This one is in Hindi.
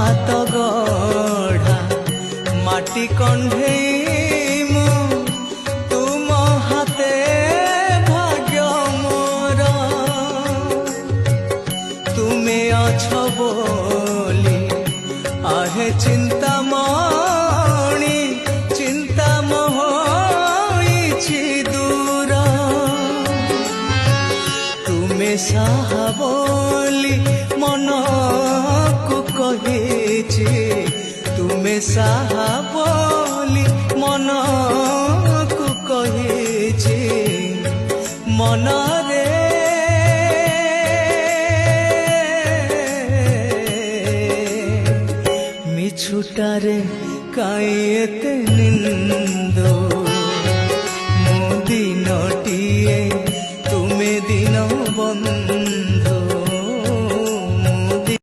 ହାତ ଗଢ଼ା ମାଟି କଣ୍ଢେଇ ମୁଁ ତୁମ ହାତେ ଭାଗ୍ୟ ମୋର ତୁମେ ଅଛ ବୋଲି आहे चिंतामणि चिंता मोहिछि दूर तुमे साहा बोली मन को कहिछि तुमे साहा बोली मन को कहिछि मन रे मिछुटारे काई एते निंदा